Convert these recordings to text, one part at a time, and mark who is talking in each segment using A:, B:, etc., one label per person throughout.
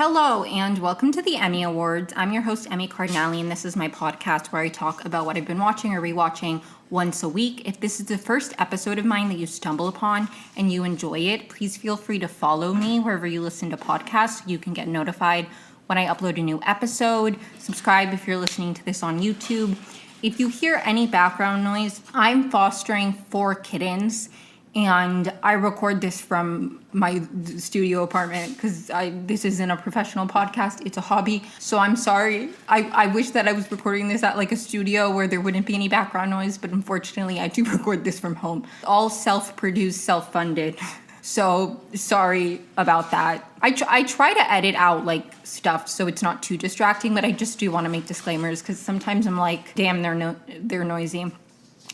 A: Hello and welcome to the Emmy Awards. I'm your host, Emmy Cardinale, and this is my podcast where I talk about what I've been watching or rewatching once a week. If this is the first episode of mine that you stumble upon and you enjoy it, please feel free to follow me wherever you listen to podcasts so you can get notified when I upload a new episode. Subscribe if you're listening to this on YouTube. If you hear any background noise, I'm fostering 4 kittens. And I record this from my studio apartment because this isn't a professional podcast. It's a hobby. So I'm sorry. I wish that I was recording this at like a studio where there wouldn't be any background noise. But unfortunately, I do record this from home. All self-produced, self-funded. So sorry about that. I try to edit out like stuff so it's not too distracting. But I just do want to make disclaimers because sometimes I'm like, damn, they're noisy.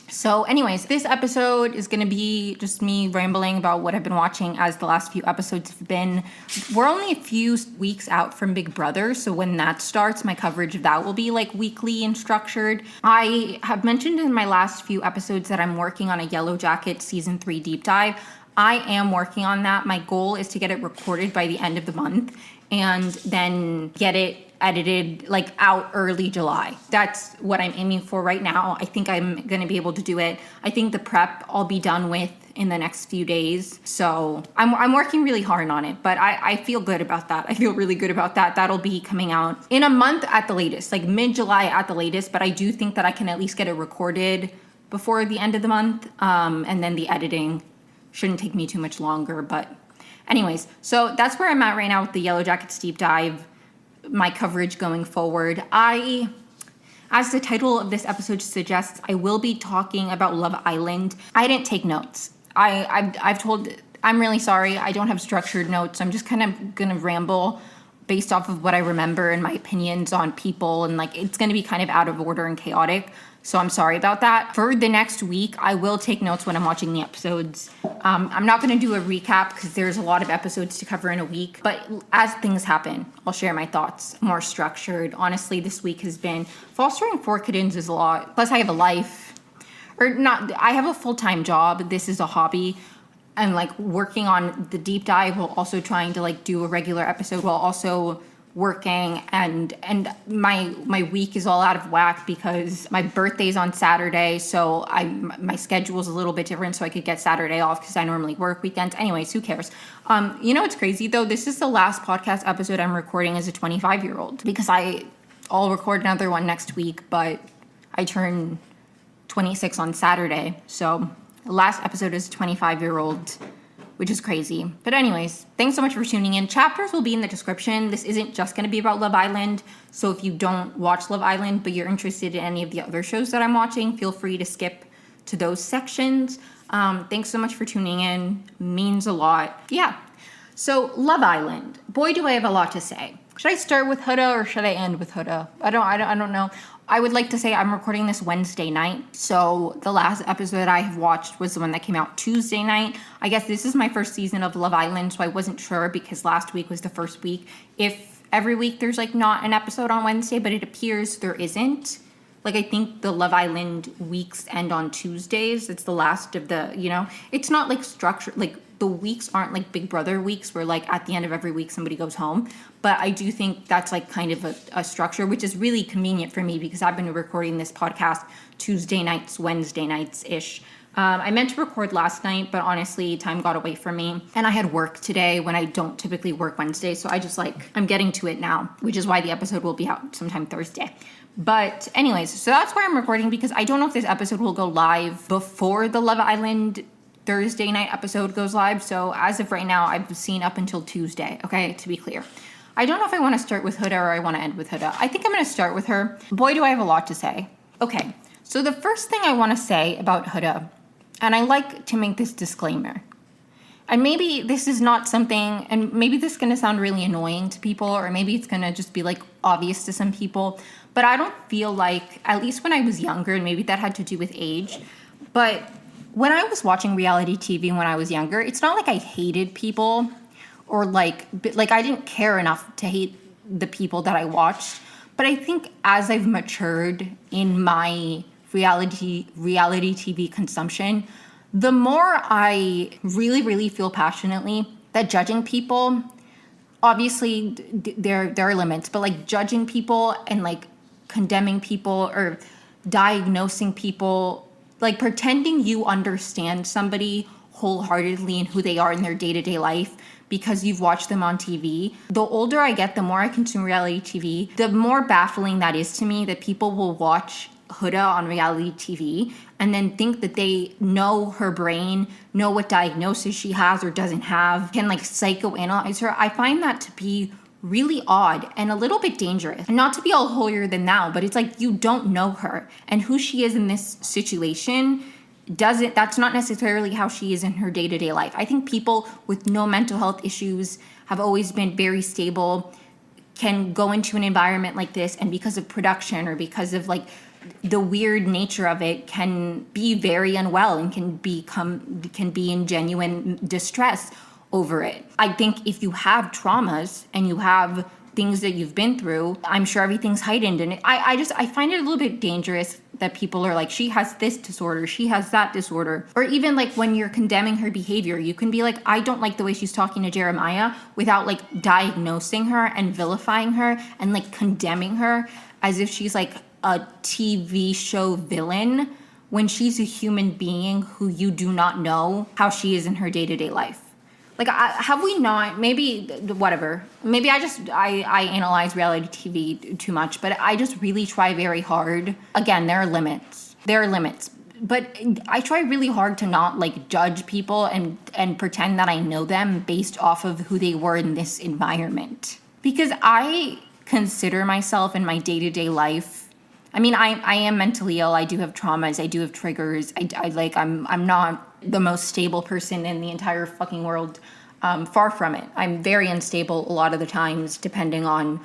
A: So anyways, this episode is going to be just me rambling about what I've been watching as the last few episodes have been. We're only a few weeks out from Big Brother, so when that starts, my coverage of that will be like weekly and structured. I have mentioned in my last few episodes that I'm working on a Yellow Jacket Season 3 deep dive. I am working on that. My goal is to get it recorded by the end of the month and then get it edited like out early July. That's what I'm aiming for right now. I think I'm going to be able to do it. I think the prep I'll be done with in the next few days. So I'm working really hard on it, but I feel good about that. I feel really good about that. That'll be coming out in a month at the latest, like mid-July at the latest. But I do think that I can at least get it recorded before the end of the month. And then the editing shouldn't take me too much longer. But anyways, so that's where I'm at right now with the Yellow Jackets deep dive. My coverage going forward. As the title of this episode suggests, I will be talking about Love Island. I didn't take notes. I'm really sorry. I don't have structured notes. I'm just kind of gonna ramble based off of what I remember and my opinions on people, and like it's gonna be kind of out of order and chaotic. So I'm sorry about that. For the next week, I will take notes when I'm watching the episodes. I'm not going to do a recap because there's a lot of episodes to cover in a week. But as things happen, I'll share my thoughts more structured. Honestly, this week has been fostering 4 kittens is a lot. Plus, I have a life. Or not, I have a full-time job. This is a hobby. I'm like working on the deep dive while also trying to like do a regular episode while also working, and my week is all out of whack because my birthday's on Saturday, so my schedule's a little bit different, so I could get Saturday off because I normally work weekends. Anyways, who cares? You know what's crazy though? This is the last podcast episode I'm recording as a 25-year-old because I'll record another one next week, but I turn 26 on Saturday, so the last episode is a 25-year-old. Which is crazy. But anyways, thanks so much for tuning in. Chapters will be in the description. This isn't just going to be about Love Island. So if you don't watch Love Island, but you're interested in any of the other shows that I'm watching, feel free to skip to those sections. Thanks so much for tuning in. Means a lot. Yeah. So Love Island. Boy, do I have a lot to say. Should I start with Huda or should I end with Huda? I don't know. I would like to say I'm recording this Wednesday night. So the last episode I have watched was the one that came out Tuesday night. I guess this is my first season of Love Island, so I wasn't sure because last week was the first week. If every week there's like not an episode on Wednesday, but it appears there isn't. Like I think the Love Island weeks end on Tuesdays. It's the last of the, it's not like structured, like the weeks aren't like Big Brother weeks where like at the end of every week somebody goes home. But I do think that's like kind of a structure, which is really convenient for me because I've been recording this podcast Tuesday nights, Wednesday nights-ish. I meant to record last night, but honestly, time got away from me. And I had work today when I don't typically work Wednesday. So I'm getting to it now, which is why the episode will be out sometime Thursday. But anyways, so that's why I'm recording because I don't know if this episode will go live before the Love Island Thursday night episode goes live. So as of right now, I've seen up until Tuesday, okay, to be clear. I don't know if I want to start with Huda or I want to end with Huda. I think I'm going to start with her. Boy, do I have a lot to say. Okay, so the first thing I want to say about Huda, and I like to make this disclaimer, and maybe this is not something, and maybe this is going to sound really annoying to people, or maybe it's going to just be like obvious to some people, but I don't feel like, at least when I was younger, and maybe that had to do with age, but when I was watching reality TV when I was younger, it's not like I hated people or like I didn't care enough to hate the people that I watched. But I think as I've matured in my reality TV consumption, the more I really, really feel passionately that judging people obviously there are limits, but like judging people and like condemning people or diagnosing people, like pretending you understand somebody wholeheartedly and who they are in their day-to-day life because you've watched them on TV. The older I get, the more I consume reality TV, the more baffling that is to me, that people will watch Huda on reality TV and then think that they know her brain, know what diagnosis she has or doesn't have, can like psychoanalyze her. I find that to be really odd and a little bit dangerous. And not to be all holier than thou, but it's like you don't know her, and who she is in this situation that's not necessarily how she is in her day-to-day life. I think people with no mental health issues have always been very stable, can go into an environment like this, and because of production or because of like the weird nature of it, can be very unwell and can be in genuine distress over it. I think if you have traumas and you have things that you've been through, I'm sure everything's heightened. And I find it a little bit dangerous that people are like, she has this disorder, she has that disorder. Or even like when you're condemning her behavior, you can be like, I don't like the way she's talking to Jeremiah, without like diagnosing her and vilifying her and like condemning her as if she's like a TV show villain, when she's a human being who you do not know how she is in her day-to-day life. Like, have we not, maybe, whatever, maybe I analyze reality TV too much, but I just really try very hard. Again, there are limits, but I try really hard to not like judge people and pretend that I know them based off of who they were in this environment. Because I consider myself in my day-to-day life, I mean, I am mentally ill. I do have traumas. I do have triggers. I'm not the most stable person in the entire fucking world. Far from it. I'm very unstable a lot of the times, depending on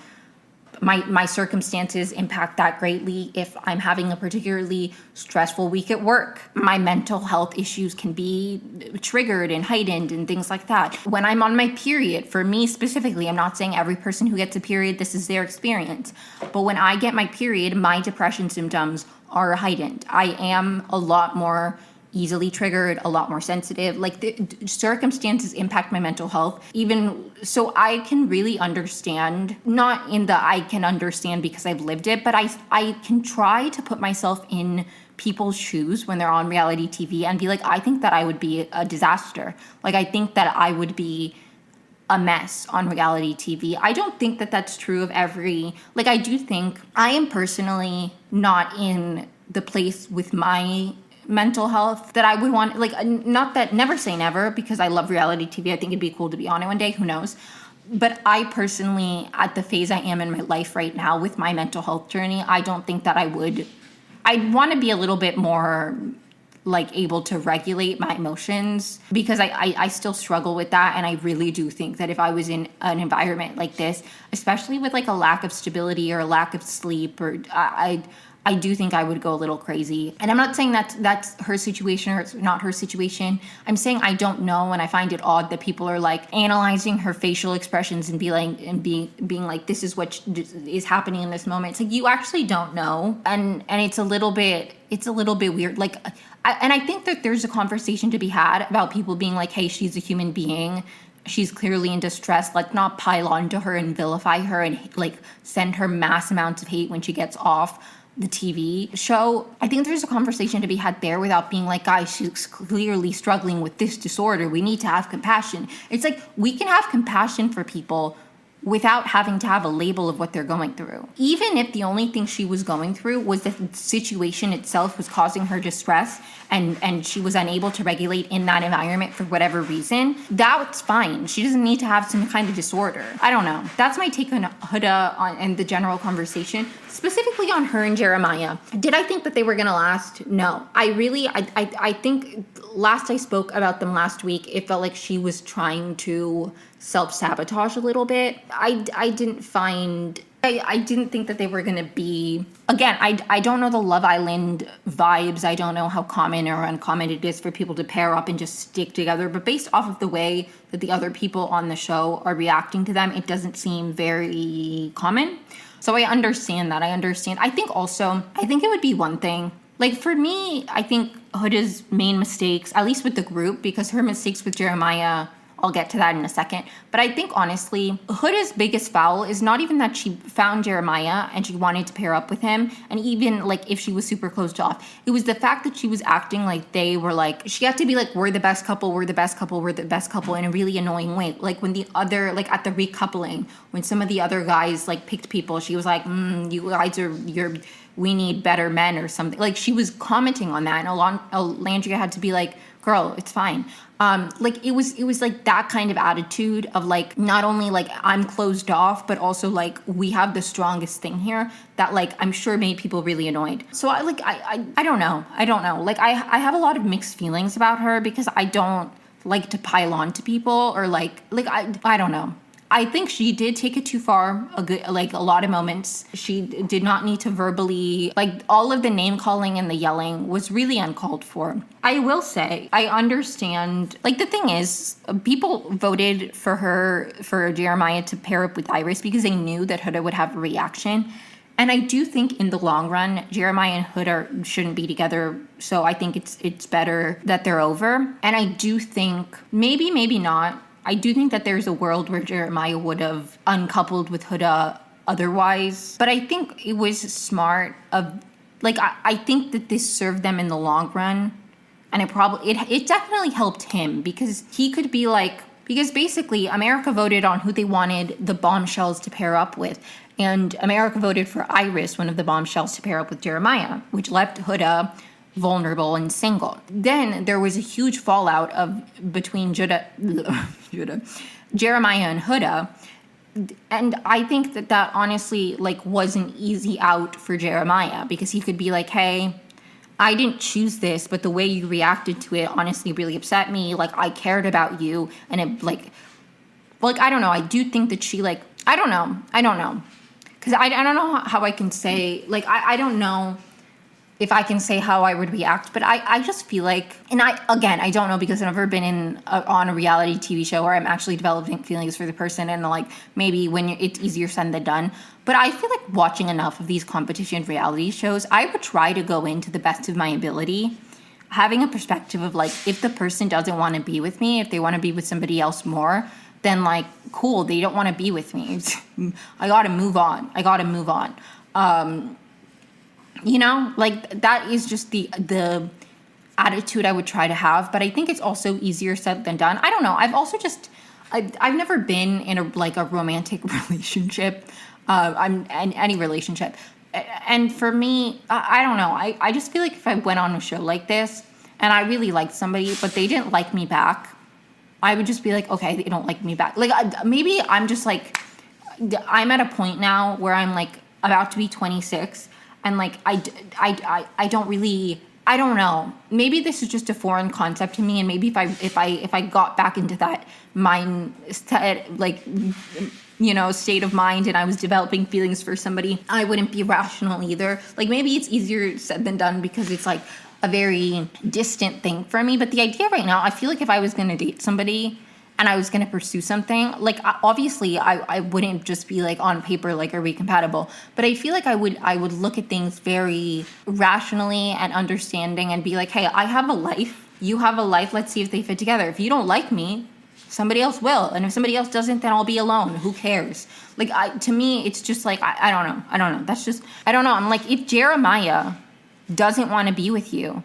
A: my circumstances impact that greatly. If I'm having a particularly stressful week at work, my mental health issues can be triggered and heightened and things like that. When I'm on my period, for me specifically, I'm not saying every person who gets a period, this is their experience, but when I get my period, my depression symptoms are heightened. I am a lot more easily triggered, a lot more sensitive. Like the circumstances impact my mental health. Even so, I can really understand, not in the I can understand because I've lived it, but I can try to put myself in people's shoes when they're on reality TV and be like, I think that I would be a disaster. Like, I think that I would be a mess on reality TV. I don't think that that's true of I do think I am personally not in the place with my mental health that I would want, not that, never say never, because I love reality TV. I think it'd be cool to be on it one day, who knows. But I personally, at the phase I am in my life right now with my mental health journey, I don't think that I'd want to be a little bit more able to regulate my emotions, because I still struggle with that. And I really do think that if I was in an environment like this, especially with a lack of stability or a lack of sleep, or I do think I would go a little crazy. And I'm not saying that's her situation or it's not her situation. I'm saying I don't know, and I find it odd that people are analyzing her facial expressions and being like, this is what is happening in this moment. It's you actually don't know, and it's a little bit weird. And I think that there's a conversation to be had about people being like, hey, she's a human being. She's clearly in distress. Let's not pile onto her and vilify her and send her mass amounts of hate when she gets off the TV show. I think there's a conversation to be had there without being like, guys, she's clearly struggling with this disorder. We need to have compassion. It's we can have compassion for people without having to have a label of what they're going through. Even if the only thing she was going through was the situation itself was causing her distress and she was unable to regulate in that environment for whatever reason, that's fine. She doesn't need to have some kind of disorder. I don't know. That's my take on Huda and the general conversation, specifically on her and Jeremiah. Did I think that they were going to last? No. I think last I spoke about them last week, it felt like she was trying to self-sabotage a little bit. I didn't think that they were going to be, again, I don't know the Love Island vibes. I don't know how common or uncommon it is for people to pair up and just stick together. But based off of the way that the other people on the show are reacting to them, it doesn't seem very common. So I understand that. I think it would be one thing. For me, I think Huda's main mistakes, at least with the group, because her mistakes with Jeremiah I'll get to that in a second. But I think honestly, Huda's biggest foul is not even that she found Jeremiah and she wanted to pair up with him, and even like if she was super closed off, it was the fact that she was acting like they were like, she had to be like, we're the best couple, we're the best couple, we're the best couple, in a really annoying way. Like when the other, like at the recoupling, when some of the other guys like picked people, she was like, you guys are, we need better men or something. Like she was commenting on that, and Landria had to be like, girl, it's fine. Like it was like that kind of attitude of like, not only like I'm closed off, but also like we have the strongest thing here, that like I'm sure made people really annoyed. So I don't know. Like I have a lot of mixed feelings about her, because I don't like to pile on to people, or like I don't know. I think she did take it too far, a lot of moments. She did not need to verbally, like all of the name calling and the yelling was really uncalled for. I will say, I understand, like the thing is, people voted for Jeremiah to pair up with Iris because they knew that Huda would have a reaction. And I do think in the long run, Jeremiah and Huda shouldn't be together. So I think it's better that they're over. And I do think, maybe not, I do think that there's a world where Jeremiah would have uncoupled with Huda otherwise. But I think it was smart of, like, I think that this served them in the long run. And it definitely helped him, because he could be like, because basically America voted on who they wanted the bombshells to pair up with. And America voted for Iris, one of the bombshells, to pair up with Jeremiah, which left Huda vulnerable and single. Then there was a huge fallout between Jeremiah and Huda. And I think that honestly, like, was an easy out for Jeremiah, because he could be like, hey, I didn't choose this, but the way you reacted to it honestly really upset me. Like, I cared about you. And it like, I don't know. I do think that she, like, I don't know. Because I don't know how I can say, like, I don't know if I can say how I would react, but I just feel like, and I don't know, because I've never been on a reality TV show where I'm actually developing feelings for the person, and like maybe when it's easier said than done. But I feel like watching enough of these competition reality shows, I would try to go in to the best of my ability, having a perspective of like, if the person doesn't want to be with me, if they want to be with somebody else more, then like, cool, they don't want to be with me. I got to move on. You know, like that is just the attitude I would try to have. But I think it's also easier said than done. I don't know. I've never been in a romantic relationship. Any relationship. And for me, I don't know. I just feel like if I went on a show like this and I really liked somebody, but they didn't like me back, I would just be like, okay, they don't like me back. Like, maybe I'm just like, I'm at a point now where I'm like about to be 26. And like, I don't really, I don't know. Maybe this is just a foreign concept to me. And maybe if I got back into that mindset, like, you know, state of mind, and I was developing feelings for somebody, I wouldn't be rational either. Like, maybe it's easier said than done because it's like a very distant thing for me. But the idea right now, I feel like if I was going to date somebody and I was going to pursue something, like, obviously I wouldn't just be like on paper, like, are we compatible? But I feel like I would look at things very rationally and understanding and be like, hey, I have a life, you have a life, let's see if they fit together. If you don't like me, somebody else will. And if somebody else doesn't, then I'll be alone. Who cares? Like, to me, it's just like, I don't know. That's just, I don't know. I'm like, if Jeremiah doesn't want to be with you,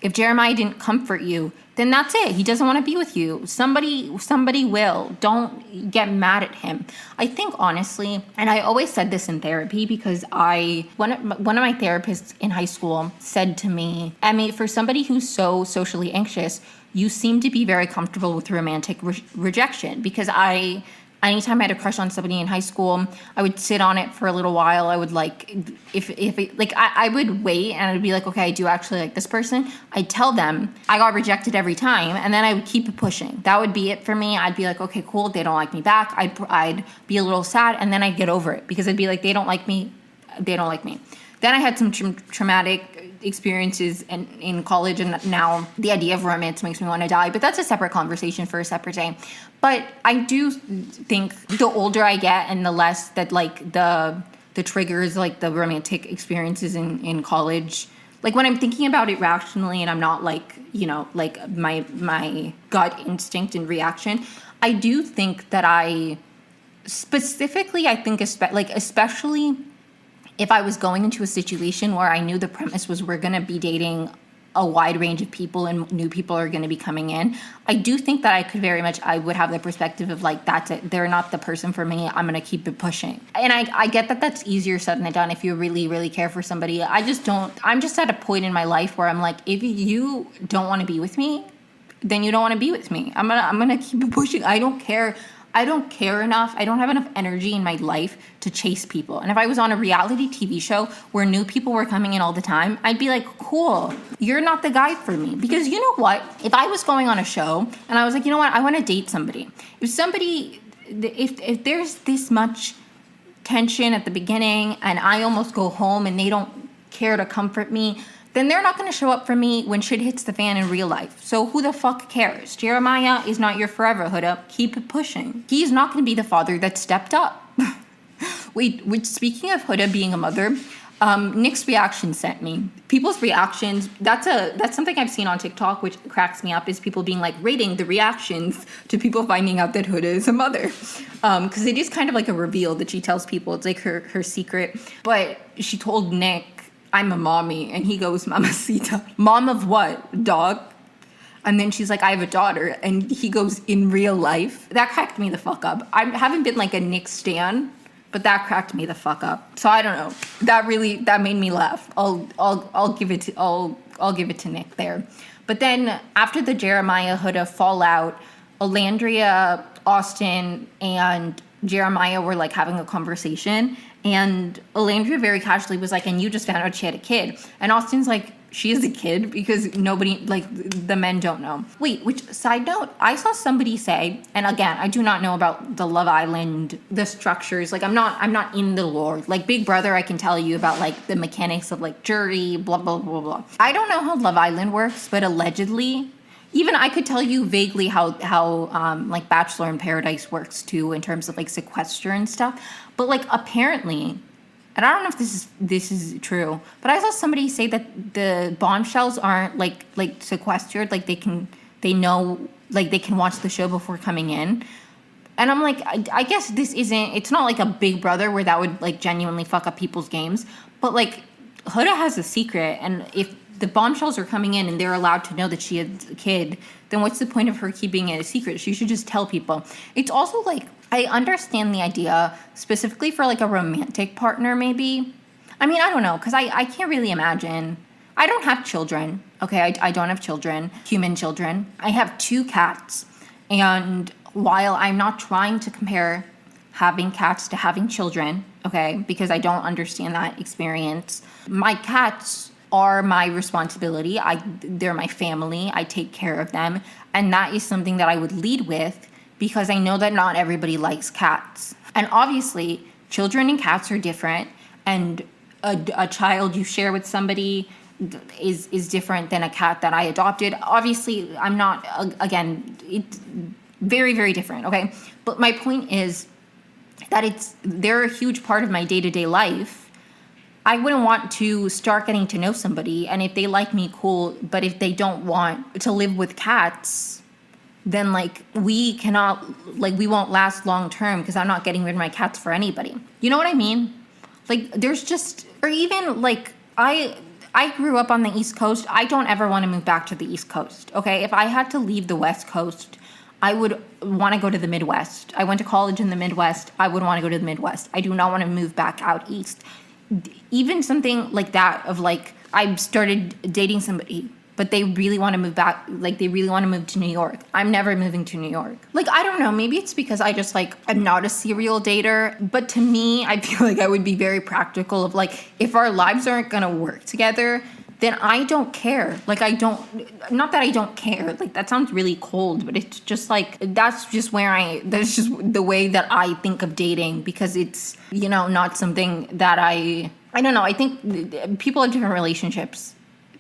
A: if Jeremiah didn't comfort you, then that's it. He doesn't want to be with you. Somebody will. Don't get mad at him. I think honestly, and I always said this in therapy, because one of my therapists in high school said to me, Emmy, for somebody who's so socially anxious, you seem to be very comfortable with romantic rejection. Because anytime I had a crush on somebody in high school, I would sit on it for a little while. I would like, I would wait, and I'd be like, okay, I do actually like this person. I'd tell them I got rejected every time, and then I would keep it pushing. That would be it for me. I'd be like, okay, cool, they don't like me back. I'd be a little sad, and then I'd get over it, because I'd be like, they don't like me. Then I had some traumatic experiences in college, and now the idea of romance makes me want to die. But that's a separate conversation for a separate day. But I do think the older I get and the less that like the triggers, like the romantic experiences in college, like when I'm thinking about it rationally and I'm not like, you know, like my gut instinct and reaction, I do think that I think especially if I was going into a situation where I knew the premise was we're going to be dating a wide range of people and new people are going to be coming in, I do think that I would have the perspective of like, that's it. They're not the person for me. I'm going to keep it pushing. And I get that that's easier said than done if you really, really care for somebody. I'm just at a point in my life where I'm like, if you don't want to be with me, then you don't want to be with me. I'm going to keep it pushing. I don't care enough. I don't have enough energy in my life to chase people. And if I was on a reality TV show where new people were coming in all the time, I'd be like, cool, you're not the guy for me. Because you know what? If I was going on a show and I was like, you know what? I want to date somebody. If there's this much tension at the beginning and I almost go home and they don't care to comfort me, then they're not going to show up for me when shit hits the fan in real life. So who the fuck cares? Jeremiah is not your forever, Huda. Keep it pushing. He's not going to be the father that stepped up. Wait, speaking of Huda being a mother, Nick's reaction sent me. People's reactions, that's something I've seen on TikTok, which cracks me up, is people being like rating the reactions to people finding out that Huda is a mother. Because it is kind of like a reveal that she tells people. It's like her secret. But she told Nick, I'm a mommy. And he goes, Mamacita. Mom of what? Dog? And then she's like, I have a daughter. And he goes, in real life? That cracked me the fuck up. I haven't been like a Nick stan, but that cracked me the fuck up. So I don't know. That made me laugh. I'll give it to Nick there. But then after the Jeremiah Huda fallout, Olandria, Austin, and Jeremiah were like having a conversation. And Olandria very casually was like, and you just found out she had a kid. And Austin's like, she is a kid because nobody, like, the men don't know. Wait, which side note, I saw somebody say, and again, I do not know about the Love Island, the structures. Like, I'm not in the lore. Like, Big Brother, I can tell you about, like, the mechanics of, like, jury, blah, blah, blah, blah. I don't know how Love Island works, but allegedly, even I could tell you vaguely how like Bachelor in Paradise works too, in terms of like sequester and stuff. But like apparently, and I don't know if this is true, but I saw somebody say that the bombshells aren't like sequestered, like they can watch the show before coming in. And I'm like, I guess it's not like a Big Brother where that would like genuinely fuck up people's games, but like Huda has a secret, and if the bombshells are coming in and they're allowed to know that she has a kid, then what's the point of her keeping it a secret? She should just tell people. It's also like, I understand the idea specifically for like a romantic partner maybe. I mean, I don't know, because I can't really imagine. I don't have children, okay? I don't have children, human children. I have 2 cats. And while I'm not trying to compare having cats to having children, okay, because I don't understand that experience, my cats are my responsibility. They're my family. I take care of them. And that is something that I would lead with because I know that not everybody likes cats. And obviously, children and cats are different. And a child you share with somebody is different than a cat that I adopted. Obviously, I'm not, again, it's very, very different, okay? But my point is that they're a huge part of my day-to-day life. I wouldn't want to start getting to know somebody, and if they like me, cool, but if they don't want to live with cats, then like we won't last long term because I'm not getting rid of my cats for anybody. You know what I mean? Like there's just, or even like I grew up on the East Coast. I don't ever want to move back to the East Coast, okay? If I had to leave the West Coast, I would want to go to the Midwest. I went to college in the Midwest. I would want to go to the Midwest. I do not want to move back out East. Even something like that of like, I started dating somebody, but they really want to move back, like they really want to move to New York. I'm never moving to New York. Like, I don't know, maybe it's because I just like, I'm not a serial dater, but to me, I feel like I would be very practical of like, if our lives aren't going to work together, then I don't care. Like, not that I don't care, like that sounds really cold, but it's just like, that's just the way that I think of dating, because it's, you know, not something that I don't know. I think people have different relationships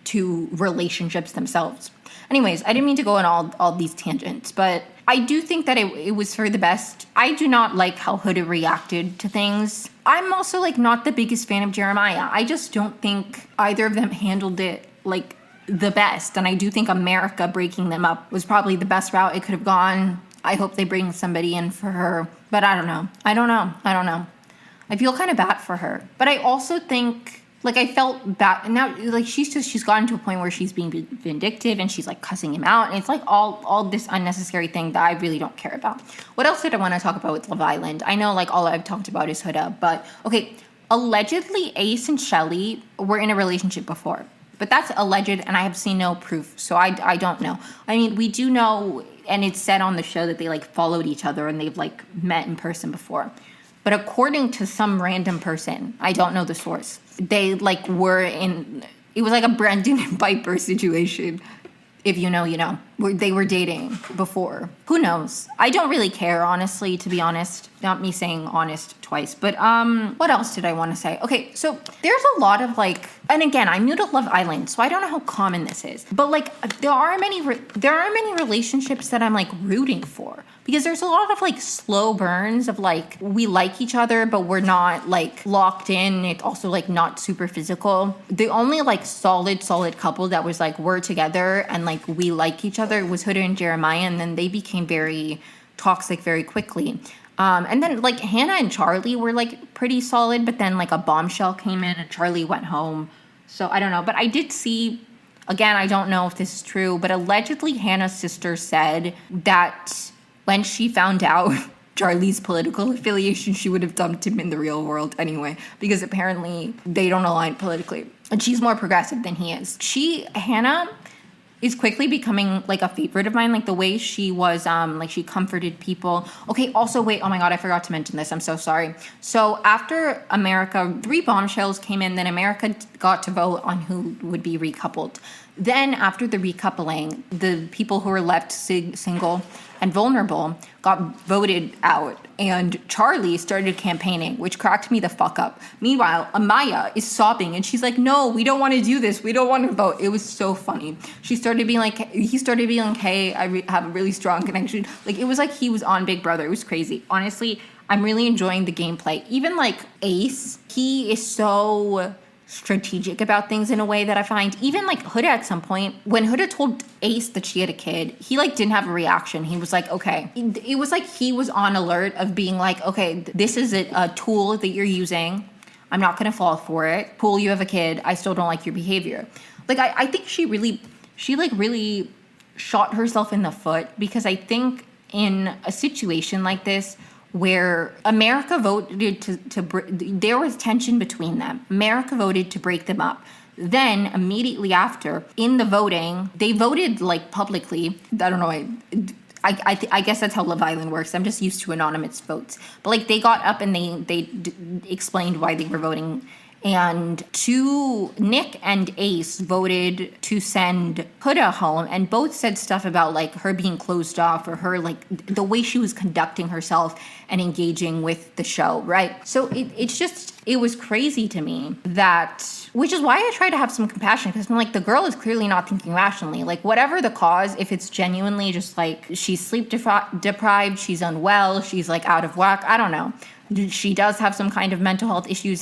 A: to relationships themselves. Anyways, I didn't mean to go on all these tangents, but I do think that it was for the best. I do not like how Huda reacted to things. I'm also like not the biggest fan of Jeremiah. I just don't think either of them handled it like the best. And I do think America breaking them up was probably the best route it could have gone. I hope they bring somebody in for her. But I don't know. I feel kind of bad for her. But I also think, like, I felt bad. Now, like, she's gotten to a point where she's being vindictive and she's, like, cussing him out. And it's, like, all this unnecessary thing that I really don't care about. What else did I want to talk about with Love Island? I know, like, all I've talked about is Huda. But, okay, allegedly, Ace and Shelly were in a relationship before. But that's alleged, and I have seen no proof. So I don't know. I mean, we do know, and it's said on the show that they, like, followed each other and they've, like, met in person before. But according to some random person, I don't know the source, they, like, were in, it was like a Brendan and Piper situation. If you know, you know. They were dating before. Who knows? I don't really care, honestly, to be honest. Not me saying honest twice. But what else did I want to say? Okay, so there's a lot of, like, and again, I'm new to Love Island, so I don't know how common this is. But, like, there are many relationships that I'm, like, rooting for. Because there's a lot of, like, slow burns of, like, we like each other, but we're not, like, locked in. It's also, like, not super physical. The only, like, solid couple that was, like, we're together and, like, we like each other was Huda and Jeremiah, and then they became very toxic very quickly. And then, like, Hannah and Charlie were, like, pretty solid, but then, like, a bombshell came in and Charlie went home. So, I don't know. But I did see, again, I don't know if this is true, but allegedly Hannah's sister said that when she found out Charlie's political affiliation, she would have dumped him in the real world anyway, because apparently they don't align politically. And she's more progressive than he is. Hannah is quickly becoming, like, a favorite of mine. Like, the way she was, like, she comforted people. Okay, also, wait, oh my God, I forgot to mention this. I'm so sorry. So after America, 3 bombshells came in, then America got to vote on who would be recoupled. Then after the recoupling, the people who were left single and vulnerable got voted out, and Charlie started campaigning, which cracked me the fuck up. Meanwhile, Amaya is sobbing and she's like, no, we don't want to do this, we don't want to vote. It was so funny. He started being like, hey, I have a really strong connection. Like, it was like he was on Big Brother. It was crazy. Honestly, I'm really enjoying the gameplay. Even, like, Ace, he is so strategic about things in a way that I find. Even, like, Huda at some point, when Huda told Ace that she had a kid, he, like, didn't have a reaction. He was like, okay. It was like he was on alert of being like, okay, this is a tool that you're using. I'm not going to fall for it. Cool, you have a kid. I still don't like your behavior. Like, I think she really shot herself in the foot, because I think in a situation like this, where America voted there was tension between them. America voted to break them up. Then, immediately after, in the voting, they voted, like, publicly. I don't know, I guess that's how Love Island works. I'm just used to anonymous votes. But, like, they got up and they explained why they were voting. And Nick and Ace voted to send Huda home, and both said stuff about, like, her being closed off, or her, like, the way she was conducting herself and engaging with the show, right? So it was crazy to me that, which is why I try to have some compassion, because I'm like, the girl is clearly not thinking rationally. Like, whatever the cause, if it's genuinely just, like, she's sleep deprived, she's unwell, she's, like, out of whack, I don't know. She does have some kind of mental health issue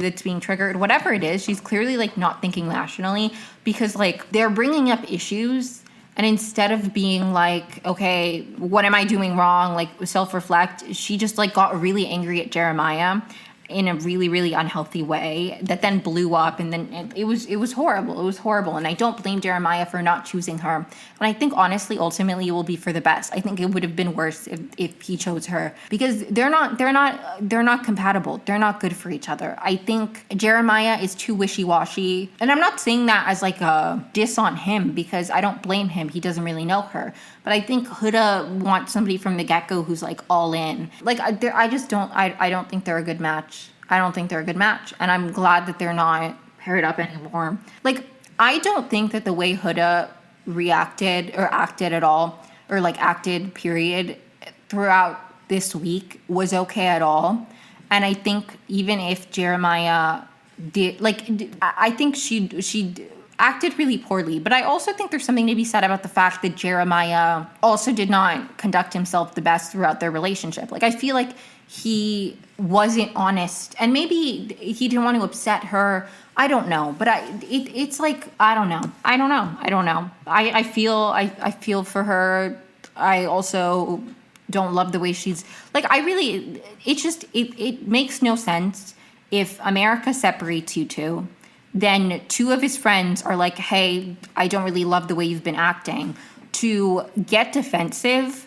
A: that's being triggered. Whatever it is, she's clearly, like, not thinking rationally, because, like, they're bringing up issues, and instead of being like, okay, what am I doing wrong? Like, self-reflect, she just, like, got really angry at Jeremiah in a really, really unhealthy way that then blew up, and then it was horrible. It was horrible, and I don't blame Jeremiah for not choosing her. And I think, honestly, ultimately, it will be for the best. I think it would have been worse if he chose her, because they're not compatible. They're not good for each other. I think Jeremiah is too wishy-washy, and I'm not saying that as, like, a diss on him, because I don't blame him. He doesn't really know her. But I think Huda wants somebody from the get-go who's, like, all in. Like, I don't think they're a good match. I don't think they're a good match. And I'm glad that they're not paired up anymore. Like, I don't think that the way Huda reacted or acted at all, or, like, acted, period, throughout this week was okay at all. And I think even if Jeremiah did, like, I think she acted really poorly. But I also think there's something to be said about the fact that Jeremiah also did not conduct himself the best throughout their relationship. Like, I feel like he wasn't honest, and maybe he didn't want to upset her. I don't know, but it's like, I don't know. I feel for her. I also don't love the way she's like, it makes no sense if America separates you two, then two of his friends are like, hey, I don't really love the way you've been acting, to get defensive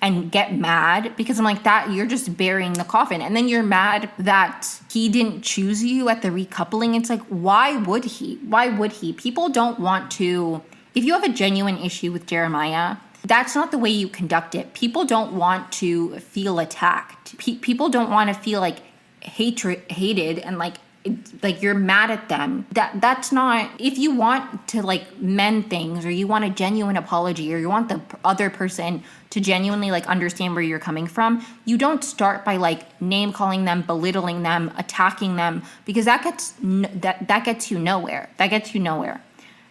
A: and get mad, because I'm like, that you're just burying the coffin. And then you're mad that he didn't choose you at the recoupling. It's like, why would he? Why would he? People don't want to, if you have a genuine issue with Jeremiah, that's not the way you conduct it. People don't want to feel attacked. People don't want to feel like hated and like you're mad at them. That's not, if you want to like mend things, or you want a genuine apology, or you want the other person to genuinely like understand where you're coming from, you don't start by like name calling them, belittling them, attacking them, because that gets you nowhere. That gets you nowhere.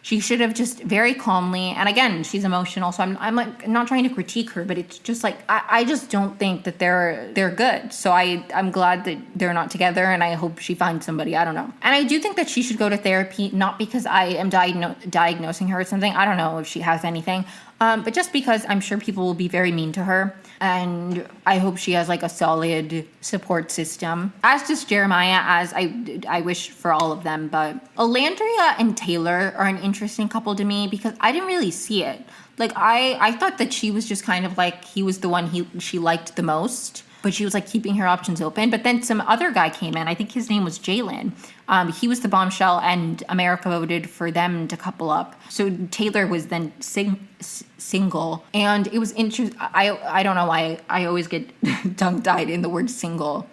A: She should have just very calmly, and again, she's emotional, so I'm like not trying to critique her, but it's just like I just don't think that they're good. So I'm glad that they're not together, and I hope she finds somebody. I don't know. And I do think that she should go to therapy, not because I am diagnosing her with something. I don't know if she has anything, but just because I'm sure people will be very mean to her. And I hope she has like a solid support system, as does Jeremiah, as I wish for all of them. But Alandria and Taylor are an interesting couple to me, because I didn't really see it. Like I thought that she was just kind of like, he was the one she liked the most, but she was like keeping her options open. But then some other guy came in. I think his name was Jalen. He was the bombshell, and America voted for them to couple up. So Taylor was then single, and it was interesting. I don't know why I always get tongue-tied in the word single.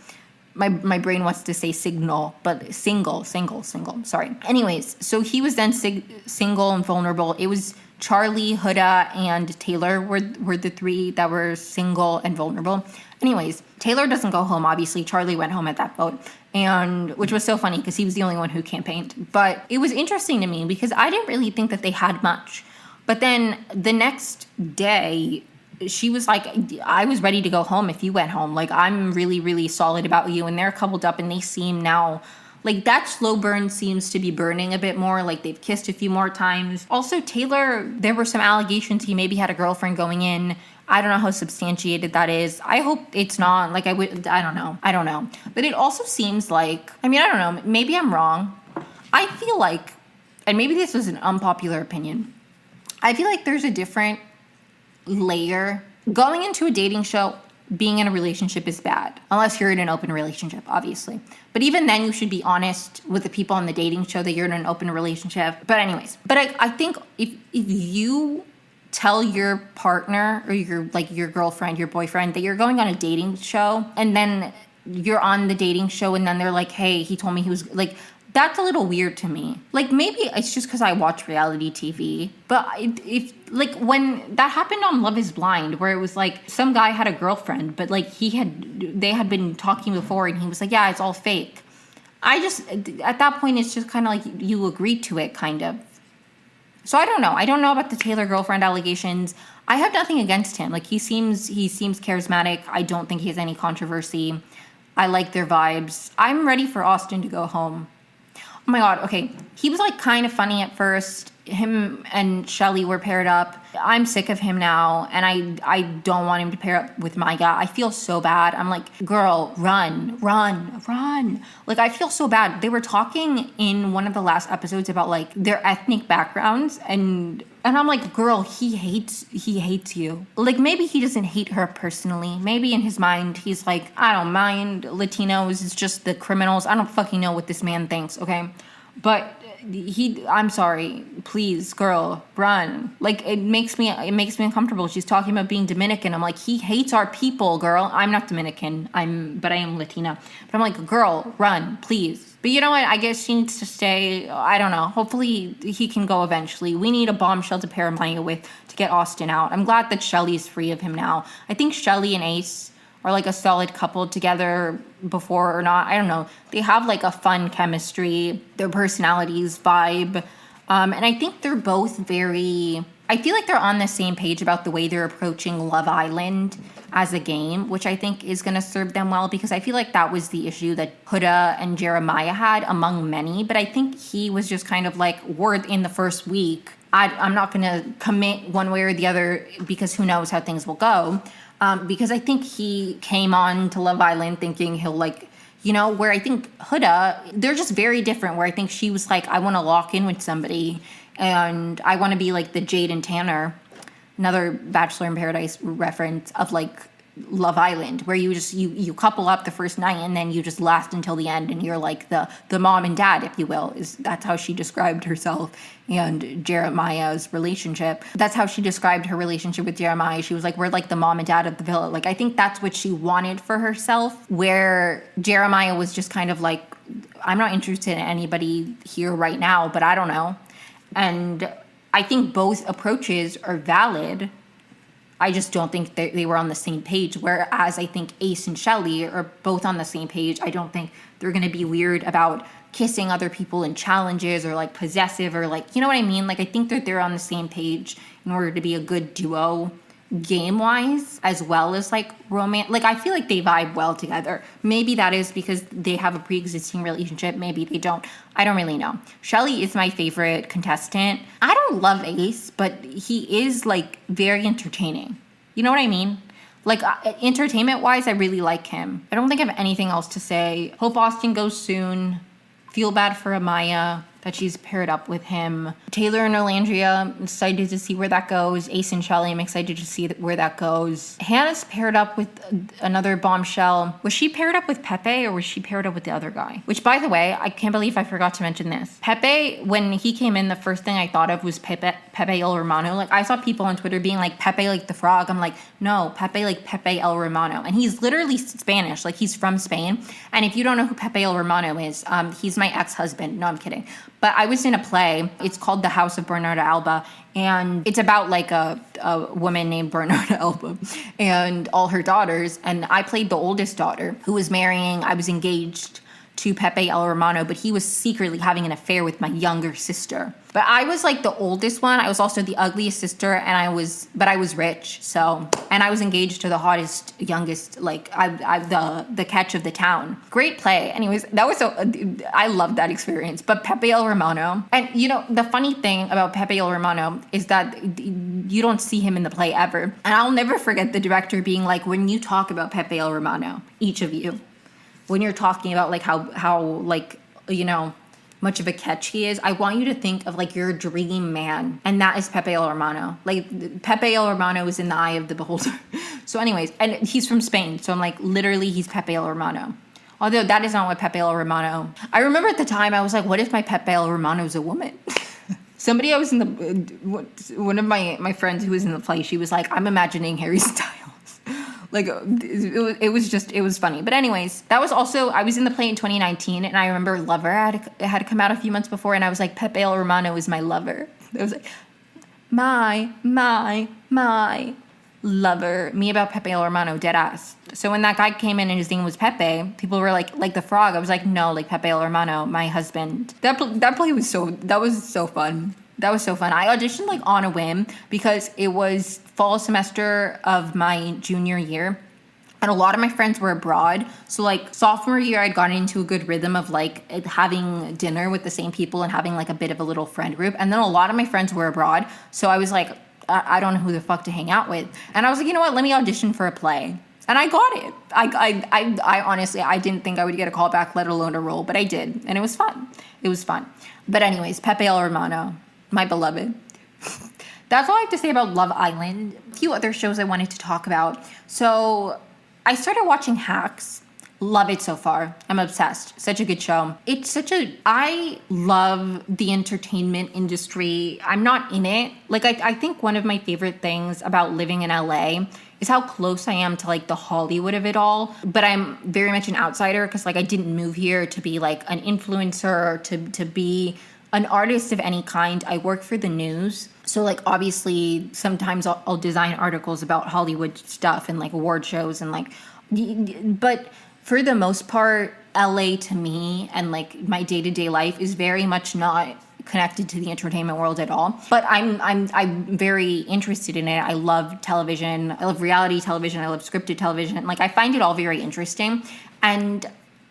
A: My brain wants to say signal, but single. Sorry. Anyways, so he was then single and vulnerable. It was Charlie, Huda, and Taylor were the three that were single and vulnerable. Anyways, Taylor doesn't go home. Obviously, Charlie went home at that vote, and which was so funny because he was the only one who campaigned. But it was interesting to me because I didn't really think that they had much. But then the next day, she was like, I was ready to go home if you went home. Like, I'm really, really solid about you. And they're coupled up, and they seem now like that slow burn seems to be burning a bit more. Like, they've kissed a few more times. Also, Taylor, there were some allegations he maybe had a girlfriend going in. I don't know how substantiated that is. I hope it's not. Like, I don't know. But it also seems like, I mean, I don't know. Maybe I'm wrong. I feel like, and maybe this was an unpopular opinion, I feel like there's a different layer. Going into a dating show, being in a relationship is bad. Unless you're in an open relationship, obviously. But even then, you should be honest with the people on the dating show that you're in an open relationship. But anyways, I think if you tell your partner or your girlfriend, your boyfriend, that you're going on a dating show, and then you're on the dating show, and then they're like, hey, he told me he was like, that's a little weird to me. Like, maybe it's just because I watch reality TV, but if like when that happened on Love is Blind, where it was like some guy had a girlfriend, but like they had been talking before, and he was like, yeah, it's all fake. I just, at that point, it's just kind of like you agreed to it, kind of. So I don't know about the Taylor girlfriend allegations. I have nothing against him. Like, he seems charismatic. I don't think he has any controversy. I like their vibes. I'm ready for Austin to go home. Oh my God, okay. He was like kind of funny at first. Him and Shelly were paired up. I'm sick of him now, and I don't want him to pair up with my guy. I feel so bad. I'm like, girl, run. Like, I feel so bad. They were talking in one of the last episodes about like their ethnic backgrounds, and I'm like, girl, he hates you. Like, maybe he doesn't hate her personally. Maybe in his mind, he's like, I don't mind Latinos. It's just the criminals. I don't fucking know what this man thinks, okay? But I'm sorry, please, girl, run. Like, it makes me uncomfortable. She's talking about being Dominican. I'm like, he hates our people, girl. I'm not Dominican, but I am Latina. But I'm like, girl, run, please. But you know what? I guess she needs to stay. I don't know. Hopefully he can go eventually. We need a bombshell to pair Maya with to get Austin out. I'm glad that Shelly's free of him now. I think Shelly and Ace are like a solid couple together before or not. I don't know. They have like a fun chemistry. Their personalities vibe. And I think they're both very I feel like they're on the same page about the way they're approaching Love Island as a game, which I think is going to serve them well, because I feel like that was the issue that Huda and Jeremiah had among many. But I think he was just kind of like, we're in the first week. I'm not going to commit one way or the other because who knows how things will go. Because I think he came on to Love Island thinking he'll like, you know, where I think Huda, they're just very different, where I think she was like, I want to lock in with somebody and I want to be like the Jade and Tanner, another Bachelor in Paradise reference of like Love Island, where you just you couple up the first night and then you just last until the end, and you're like the mom and dad, if you will. That's how she described herself and Jeremiah's relationship. That's how she described her relationship with Jeremiah. She was like, we're like the mom and dad of the villa. Like, I think that's what she wanted for herself, where Jeremiah was just kind of like, I'm not interested in anybody here right now, but I don't know. And I think both approaches are valid. I just don't think they were on the same page. Whereas I think Ace and Shelly are both on the same page. I don't think they're going to be weird about kissing other people in challenges or like possessive or like, you know what I mean? Like, I think that they're on the same page in order to be a good duo game-wise, as well as like romance. Like, I feel like they vibe well together. Maybe that is because they have a pre-existing relationship. Maybe they don't. I don't really know. Shelly is my favorite contestant. I don't love Ace, but he is like very entertaining. You know what I mean? Like, entertainment-wise, I really like him. I don't think I have anything else to say. Hope Austin goes soon. Feel bad for Amaya that she's paired up with him. Taylor and Orlandria, I'm excited to see where that goes. Ace and Shelly, I'm excited to see where that goes. Hannah's paired up with another bombshell. Was she paired up with Pepe or was she paired up with the other guy? Which, by the way, I can't believe I forgot to mention this. Pepe, when he came in, the first thing I thought of was Pepe El Romano. Like, I saw people on Twitter being like, Pepe like the frog. I'm like, no, Pepe like Pepe El Romano. And he's literally Spanish. Like, he's from Spain. And if you don't know who Pepe El Romano is, he's my ex-husband. No, I'm kidding. But I was in a play. It's called The House of Bernarda Alba. And it's about like a woman named Bernarda Alba and all her daughters. And I played the oldest daughter who was marrying. I was engaged to Pepe El Romano, but he was secretly having an affair with my younger sister. But I was like the oldest one. I was also the ugliest sister, and I was rich. So, and I was engaged to the hottest, youngest, like the catch of the town. Great play. Anyways, that was I loved that experience. But Pepe El Romano, and you know, the funny thing about Pepe El Romano is that you don't see him in the play ever. And I'll never forget the director being like, when you talk about Pepe El Romano, each of you, when you're talking about like how like, you know, much of a catch he is, I want you to think of like your dream man, and that is Pepe El Romano. Like, Pepe El Romano is in the eye of the beholder. So anyways, and he's from Spain, so I'm like, literally, he's Pepe El Romano. Although that is not what Pepe El Romano. I remember at the time I was like, what if my Pepe El Romano is a woman? Somebody I was in the one of my friends who was in the play, she was like, I'm imagining Harry Styles. Like, it was funny. But anyways, that was also, I was in the play in 2019, and I remember Lover had come out a few months before, and I was like, Pepe El Romano is my lover. I was like, my lover. Me about Pepe El Romano, dead ass. So when that guy came in and his name was Pepe, people were like the frog. I was like, no, like Pepe El Romano, my husband. That play was so fun. That was so fun. I auditioned like on a whim because it was fall semester of my junior year. And a lot of my friends were abroad. So like sophomore year, I'd gotten into a good rhythm of like having dinner with the same people and having like a bit of a little friend group. And then a lot of my friends were abroad. So I was like, I don't know who the fuck to hang out with. And I was like, you know what? Let me audition for a play. And I got it. I honestly, I didn't think I would get a call back, let alone a role, but I did. And it was fun. But anyways, Pepe El Romano, my beloved. That's all I have to say about Love Island. A few other shows I wanted to talk about. So I started watching Hacks. Love it so far. I'm obsessed. Such a good show. I love the entertainment industry. I'm not in it. Like, I think one of my favorite things about living in LA is how close I am to like the Hollywood of it all. But I'm very much an outsider because like I didn't move here to be like an influencer or to be an artist of any kind. I work for the news. So like obviously sometimes I'll design articles about Hollywood stuff and like award shows and like, but for the most part, LA to me and like my day-to-day life is very much not connected to the entertainment world at all. But I'm very interested in it. I love television. I love reality television. I love scripted television. Like, I find it all very interesting. And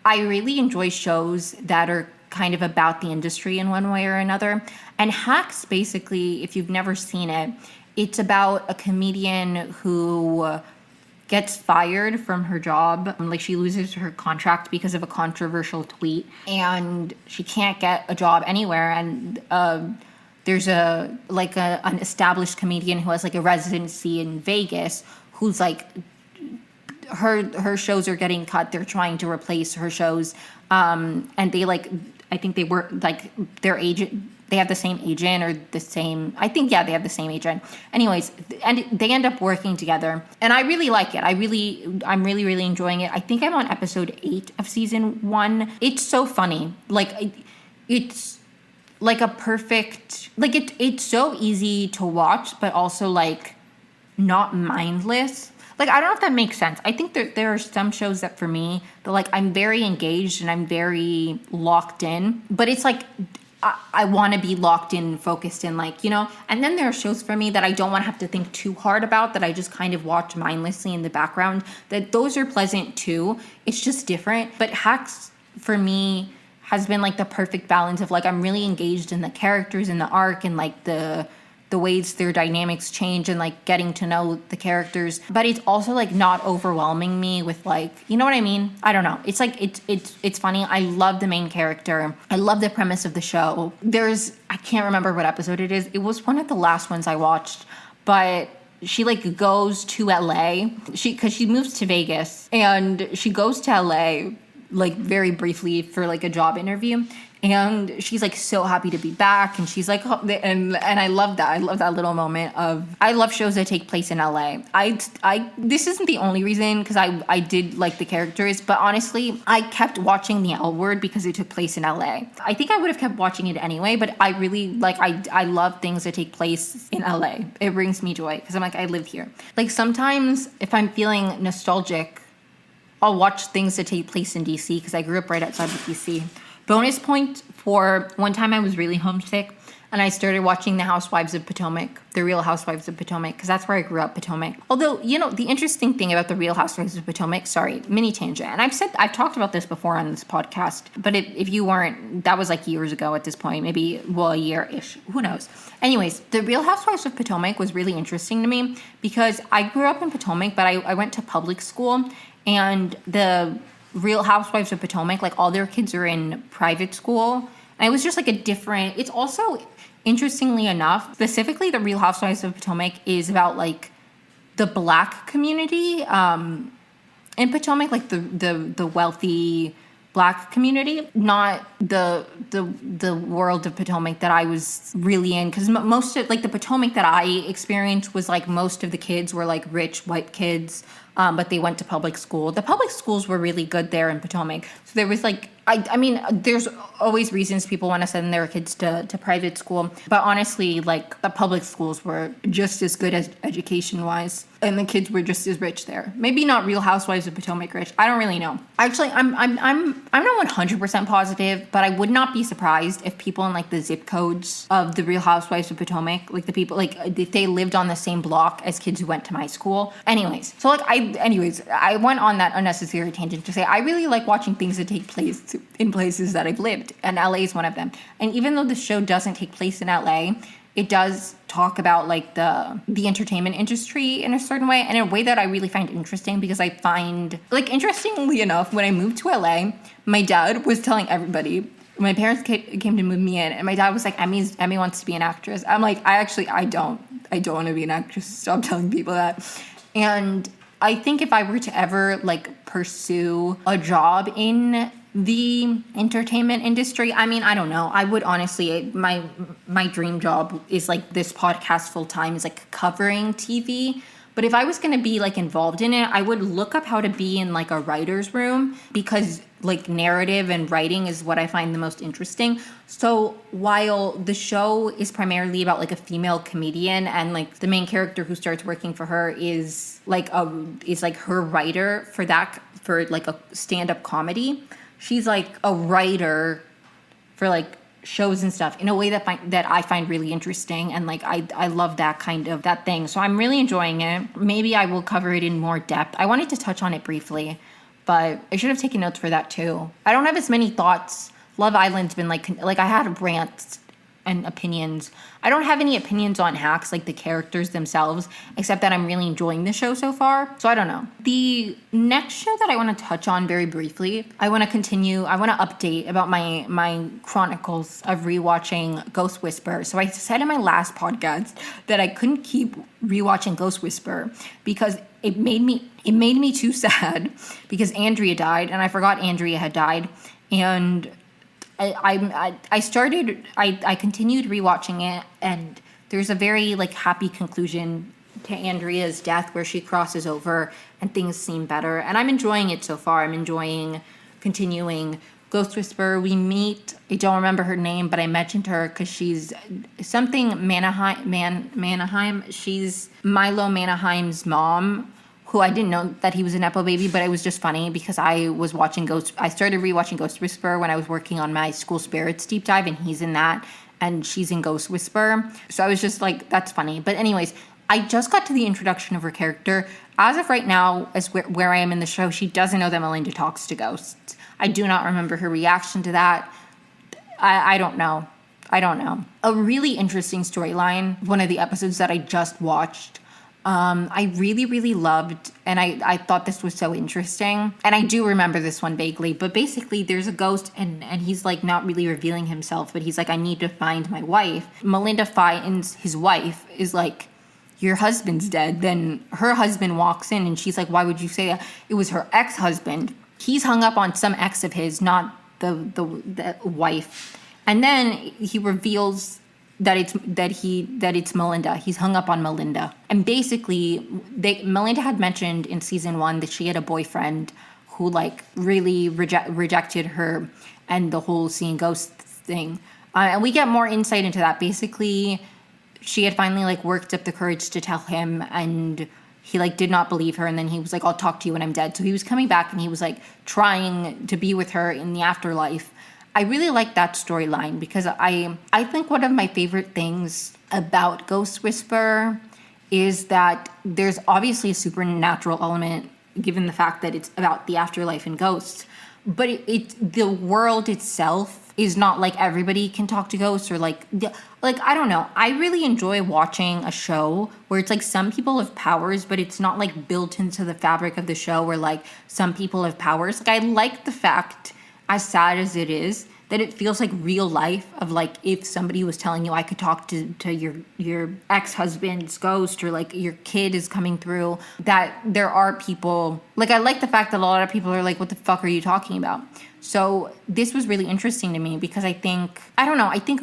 A: I really enjoy shows that are kind of about the industry in one way or another. And Hacks, basically, if you've never seen it, it's about a comedian who gets fired from her job. Like, she loses her contract because of a controversial tweet, and she can't get a job anywhere. And there's an established comedian who has like a residency in Vegas, who's like, her shows are getting cut. They're trying to replace her shows, and they like, I think they were like, their agent, they have the same agent or the same, I think, yeah, they have the same agent. Anyways, and they end up working together. And I really like it. I'm really, really enjoying it. I think I'm on episode 8 of season 1. It's so funny. Like, it's like a perfect, like, it's so easy to watch, but also like not mindless. Like, I don't know if that makes sense. I think there are some shows that for me, that like, I'm very engaged and I'm very locked in, but it's like, I want to be locked in, focused in, like, you know. And then there are shows for me that I don't want to have to think too hard about, that I just kind of watch mindlessly in the background, that those are pleasant too. It's just different. But Hacks, for me, has been like the perfect balance of like, I'm really engaged in the characters and the arc and like the ways their dynamics change and like getting to know the characters, but it's also like not overwhelming me with like, you know what I mean? I don't know. It's like, it's funny. I love the main character. I love the premise of the show. I can't remember what episode it is. It was one of the last ones I watched, but she like goes to LA. Cause she moves to Vegas, and she goes to LA like very briefly for like a job interview. And she's like so happy to be back, and she's like, oh, and I love that. I love that little moment of, I love shows that take place in LA. This isn't the only reason, because I did like the characters, but honestly, I kept watching The L Word because it took place in LA. I think I would have kept watching it anyway, but I really like, I love things that take place in LA. It brings me joy because I'm like, I live here. Like, sometimes if I'm feeling nostalgic, I'll watch things that take place in DC because I grew up right outside of DC. Bonus point for one time I was really homesick, and I started watching The Housewives of Potomac, The Real Housewives of Potomac, because that's where I grew up, Potomac. Although, you know, the interesting thing about The Real Housewives of Potomac, sorry, mini tangent, and I've talked about this before on this podcast, but if you weren't, that was like years ago at this point, maybe, well, a year-ish, who knows. Anyways, The Real Housewives of Potomac was really interesting to me because I grew up in Potomac, but I went to public school, and the Real Housewives of Potomac, like, all their kids are in private school. And it was just like a different, it's also, interestingly enough, specifically the Real Housewives of Potomac is about like the Black community in Potomac, like the wealthy Black community, not the world of Potomac that I was really in, because most of like the Potomac that I experienced was like most of the kids were like rich white kids, but they went to public school. The public schools were really good there in Potomac, so there was like I mean, there's always reasons people want to send their kids to private school, but honestly, like, the public schools were just as good as education-wise, and the kids were just as rich there. Maybe not Real Housewives of Potomac rich. I don't really know. Actually, I'm not 100% positive, but I would not be surprised if people in like the zip codes of the Real Housewives of Potomac, like the people, like if they lived on the same block as kids who went to my school. Anyways, I went on that unnecessary tangent to say I really like watching things that take place in places that I've lived, and LA is one of them. And even though the show doesn't take place in LA, it does talk about like the entertainment industry in a certain way, and in a way that I really find interesting, because I find, like, interestingly enough, when I moved to LA, my dad was telling everybody, my parents came to move me in, and my dad was like, Emmy wants to be an actress. I'm like, I don't want to be an actress. Stop telling people that. And I think if I were to ever like pursue a job in the entertainment industry, I mean, I don't know. I would honestly, my dream job is like this podcast full time, is like covering TV. But if I was going to be like involved in it, I would look up how to be in like a writer's room, because like narrative and writing is what I find the most interesting. So while the show is primarily about like a female comedian, and like the main character who starts working for her is like her writer for like a stand-up comedy. She's like a writer for like shows and stuff in a way that I find really interesting, and like I love that kind of that thing. So I'm really enjoying it. Maybe I will cover it in more depth. I wanted to touch on it briefly, but I should have taken notes for that too. I don't have as many thoughts. Love Island's been like I had rants and opinions. I don't have any opinions on Hacks, like the characters themselves, except that I'm really enjoying the show so far. So I don't know. The next show that I want to touch on very briefly, I want to update about my chronicles of rewatching Ghost Whisperer. So I said in my last podcast that I couldn't keep rewatching Ghost Whisperer because it made me too sad because Andrea died, and I forgot Andrea had died. And I continued rewatching it, and there's a very like happy conclusion to Andrea's death where she crosses over and things seem better, and I'm enjoying it so far. I'm enjoying continuing. Ghost Whisperer, we meet, I don't remember her name, but I mentioned her because she's something Manaheim. She's Milo Manheim's mom, who I didn't know that he was a Nepo baby, but it was just funny because I started rewatching Ghost Whisperer when I was working on my School Spirits deep dive, and he's in that, and she's in Ghost Whisperer. So I was just like, that's funny. But anyways, I just got to the introduction of her character. As of right now, as where I am in the show, she doesn't know that Melinda talks to ghosts. I do not remember her reaction to that. I don't know. A really interesting storyline, one of the episodes that I just watched, I really, really loved, and I thought this was so interesting. And I do remember this one vaguely, but basically there's a ghost and he's like not really revealing himself, but he's like, I need to find my wife. Melinda finds his wife, is like, your husband's dead. Then her husband walks in and she's like, why would you say that? It was her ex-husband. He's hung up on some ex of his, not the wife. And then he reveals that it's Melinda. He's hung up on Melinda. And basically, Melinda had mentioned in season 1 that she had a boyfriend who like really rejected her and the whole seeing ghosts thing. And we get more insight into that. Basically, she had finally like worked up the courage to tell him, and he like did not believe her. And then he was like, I'll talk to you when I'm dead. So he was coming back and he was like trying to be with her in the afterlife. I really like that storyline because I think one of my favorite things about Ghost Whisperer is that there's obviously a supernatural element given the fact that it's about the afterlife and ghosts, but the world itself is not like everybody can talk to ghosts or like I don't know. I really enjoy watching a show where it's like some people have powers, but it's not like built into the fabric of the show where like some people have powers. Like I like the fact, as sad as it is, that it feels like real life of like if somebody was telling you I could talk to your ex-husband's ghost, or like your kid is coming through, that there are people, like I like the fact that a lot of people are like, what the fuck are you talking about? So this was really interesting to me because I think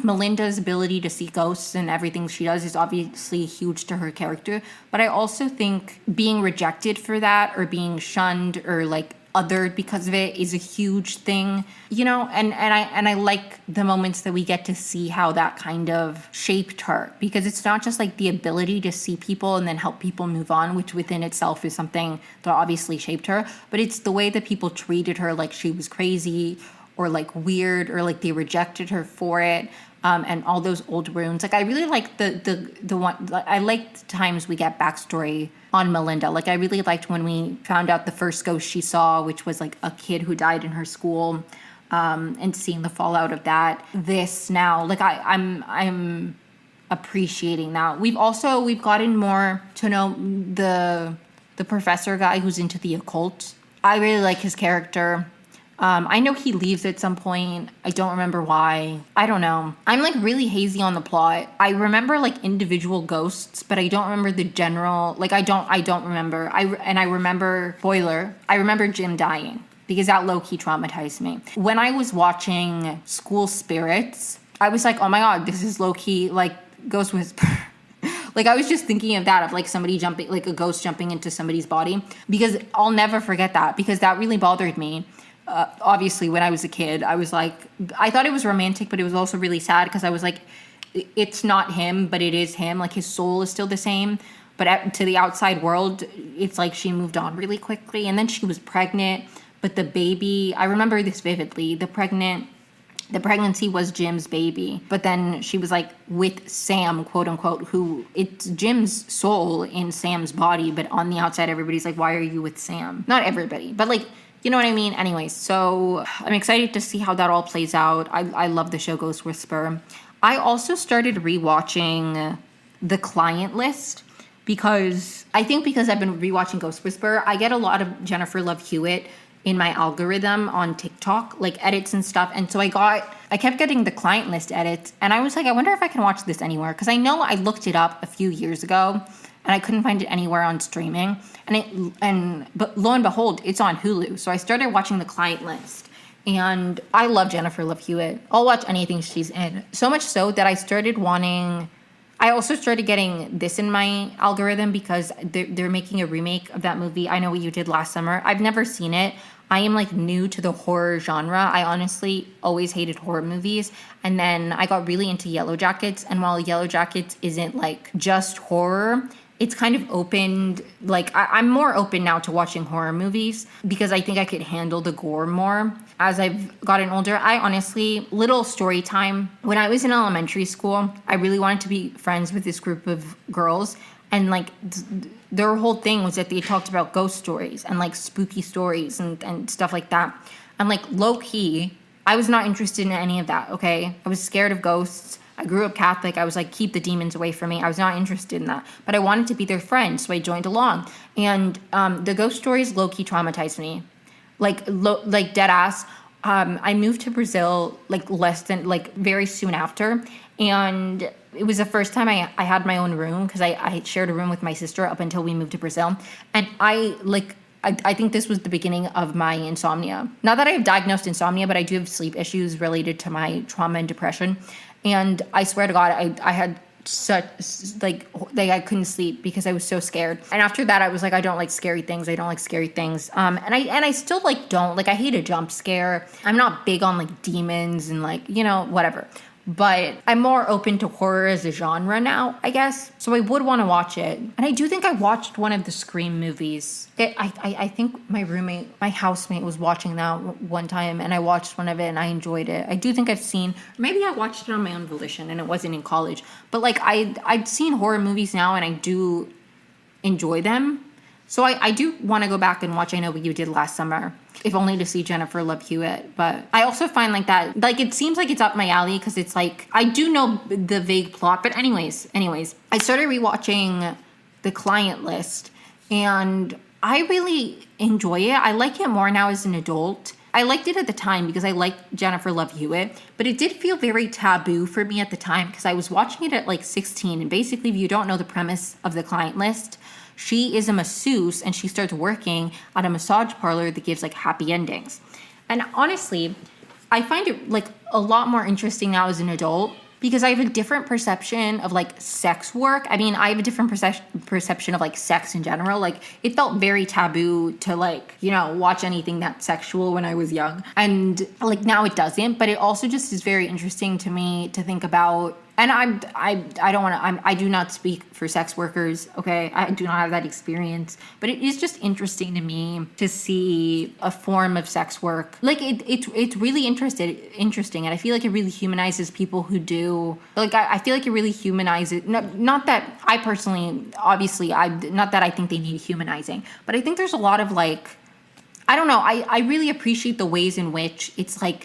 A: Melinda's ability to see ghosts and everything she does is obviously huge to her character, but I also think being rejected for that or being shunned or like othered because of it is a huge thing, you know, and I like the moments that we get to see how that kind of shaped her, because it's not just like the ability to see people and then help people move on, which within itself is something that obviously shaped her, but it's the way that people treated her like she was crazy or like weird or like they rejected her for it. And all those old wounds. Like I really like the one. I liked times we get backstory on Melinda. Like I really liked when we found out the first ghost she saw, which was like a kid who died in her school, and seeing the fallout of that. This now, like I'm appreciating that. We've gotten more to know the professor guy who's into the occult. I really like his character. I know he leaves at some point. I don't remember why. I don't know. I'm like really hazy on the plot. I remember like individual ghosts, but I don't remember the general. Like I don't remember. I remember spoiler. I remember Jim dying because that low-key traumatized me. When I was watching School Spirits, I was like, oh my god, this is low-key like Ghost Whisperer. Like I was just thinking of that, of like somebody jumping, like a ghost jumping into somebody's body, because I'll never forget that because that really bothered me. Obviously, when I was a kid, I was like, I thought it was romantic, but it was also really sad because I was like, it's not him, but it is him. Like his soul is still the same, but to the outside world, it's like she moved on really quickly. And then she was pregnant, but the baby, I remember this vividly, the pregnant the pregnancy was Jim's baby, but then she was like with Sam, quote unquote, who it's Jim's soul in Sam's body, but on the outside, everybody's like, why are you with Sam? Not everybody, but like, you know what I mean? Anyways, so I'm excited to see how that all plays out. I love the show Ghost Whisperer. I also started rewatching The Client List because I've been rewatching Ghost Whisperer, I get a lot of Jennifer Love Hewitt in my algorithm on TikTok, like edits and stuff. And so I kept getting The Client List edits, and I was like, I wonder if I can watch this anywhere. Because I know I looked it up a few years ago and I couldn't find it anywhere on streaming. But lo and behold, it's on Hulu. So I started watching The Client List. And I love Jennifer Love Hewitt. I'll watch anything she's in. So much so that I also started getting this in my algorithm because they're making a remake of that movie, I Know What You Did Last Summer. I've never seen it. I am like new to the horror genre. I honestly always hated horror movies. And then I got really into Yellow Jackets. And while Yellow Jackets isn't like just horror, it's kind of opened, like I'm more open now to watching horror movies because I think I could handle the gore more as I've gotten older. I honestly, little story time, when I was in elementary school, I really wanted to be friends with this group of girls. And like their whole thing was that they talked about ghost stories and like spooky stories and stuff like that. And like low key, I was not interested in any of that, okay? I was scared of ghosts. I grew up Catholic. I was like, keep the demons away from me. I was not interested in that. But I wanted to be their friend, so I joined along. And the ghost stories low-key traumatized me. Like dead ass. I moved to Brazil very soon after. And it was the first time I had my own room because I shared a room with my sister up until we moved to Brazil. And I think this was the beginning of my insomnia. Not that I have diagnosed insomnia, but I do have sleep issues related to my trauma and depression. And I swear to God, I had such, I couldn't sleep because I was so scared. And after that, I was like, I don't like scary things. And I still don't. I hate a jump scare. I'm not big on demons and whatever. But I'm more open to horror as a genre now, I guess. So I would want to watch it. And I do think I watched one of the Scream movies. I think my housemate was watching that one time, and I watched one of it and I enjoyed it. I do think maybe I watched it on my own volition and it wasn't in college. But I've seen horror movies now and I do enjoy them. So I do want to go back and watch I Know What You Did Last Summer, if only to see Jennifer Love Hewitt. But I also find that, it seems like it's up my alley because it's I do know the vague plot. But anyways, I started rewatching The Client List, and I really enjoy it. I like it more now as an adult. I liked it at the time because I liked Jennifer Love Hewitt, but it did feel very taboo for me at the time because I was watching it at 16. And basically, if you don't know the premise of The Client List, she is a masseuse and she starts working at a massage parlor that gives happy endings. And honestly, I find it a lot more interesting now as an adult because I have a different perception of sex work. I mean, I have a different perception of sex in general. It felt very taboo to watch anything that's sexual when I was young. And now it doesn't, but it also just is very interesting to me to think about. And I do not speak for sex workers, okay? I do not have that experience. But it is just interesting to me to see a form of sex work. It's really interesting. And I feel it really humanizes people who do. I feel it really humanizes. Not that I personally, obviously, not that I think they need humanizing. But I think there's a lot of I don't know. I really appreciate the ways in which it's I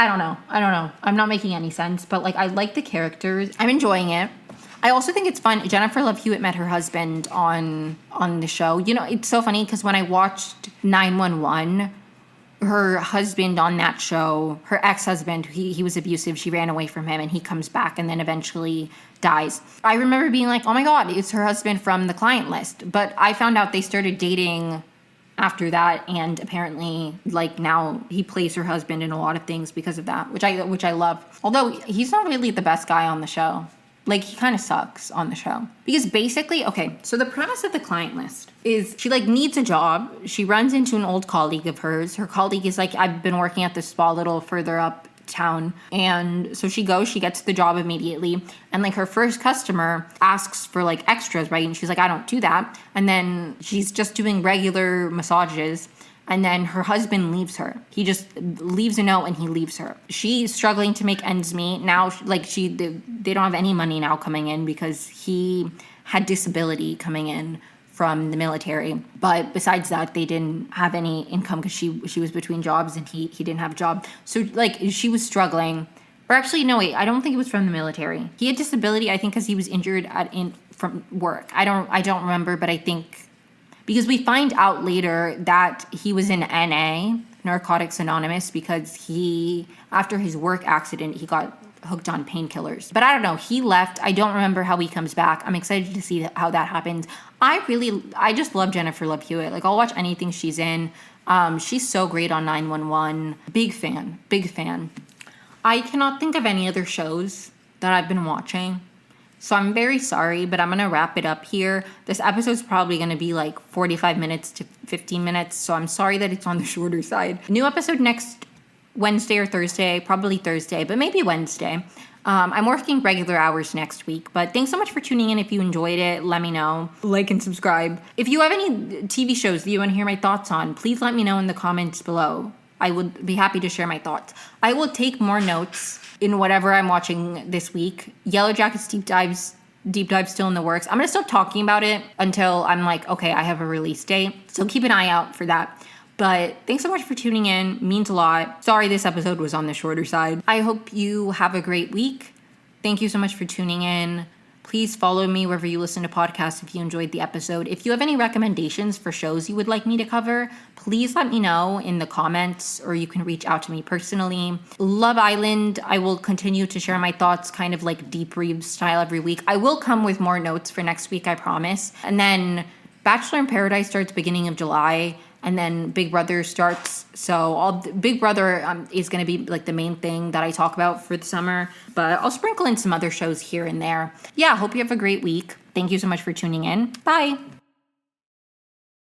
A: don't know. I'm not making any sense, but I like the characters. I'm enjoying it. I also think it's fun. Jennifer Love Hewitt met her husband on the show. It's so funny because when I watched 911, her husband on that show, her ex-husband, he was abusive. She ran away from him and he comes back and then eventually dies. I remember being oh my God, it's her husband from The Client List. But I found out they started dating after that, and apparently now he plays her husband in a lot of things because of that, which I love. Although he's not really the best guy on the show. He kind of sucks on the show. Because basically, okay, so the premise of The Client List is she needs a job. She runs into an old colleague of hers. Her colleague is I've been working at this spa a little further up town. And so she gets the job immediately. And her first customer asks for extras, right? And she's I don't do that. And then she's just doing regular massages. and then her husband leaves her. He just leaves a note and he leaves her. She's struggling to make ends meet. Now, they don't have any money now coming in because he had disability coming in from the military. But besides that, they didn't have any income because she was between jobs and he didn't have a job. So she was struggling. Or actually, no, wait, I don't think it was from the military. He had disability, I think, because he was injured from work. I don't remember, but I think because we find out later that he was in NA, Narcotics Anonymous, because after his work accident, he got hooked on painkillers. But I don't know, he left. I don't remember how he comes back. I'm excited to see how that happens. I just love Jennifer Love Hewitt. Like, I'll watch anything she's in. She's so great on 911. Big fan. I cannot think of any other shows that I've been watching. So I'm very sorry, but I'm going to wrap it up here. This episode's probably going to be like 45 minutes to 15 minutes. So I'm sorry that it's on the shorter side. New episode next Wednesday or Thursday, probably Thursday, but maybe Wednesday. I'm working regular hours next week, but thanks so much for tuning in. If you enjoyed it, let me know. Like and subscribe. If you have any TV shows that you want to hear my thoughts on, please let me know in the comments below. I would be happy to share my thoughts. I will take more notes in whatever I'm watching this week. Yellow Jackets deep dive still in the works. I'm going to stop talking about it until I'm like, okay, I have a release date. So keep an eye out for that. But thanks so much for tuning in. Means a lot. Sorry this episode was on the shorter side. I hope you have a great week. Thank you so much for tuning in. Please follow me wherever you listen to podcasts if you enjoyed the episode. If you have any recommendations for shows you would like me to cover, please let me know in the comments, or you can reach out to me personally. Love Island, I will continue to share my thoughts kind of like debrief style every week. I will come with more notes for next week, I promise. And then Bachelor in Paradise starts beginning of July. And then Big Brother starts. So Big Brother is going to be like the main thing that I talk about for the summer. But I'll sprinkle in some other shows here and there. Yeah, hope you have a great week. Thank you so much for tuning in. Bye.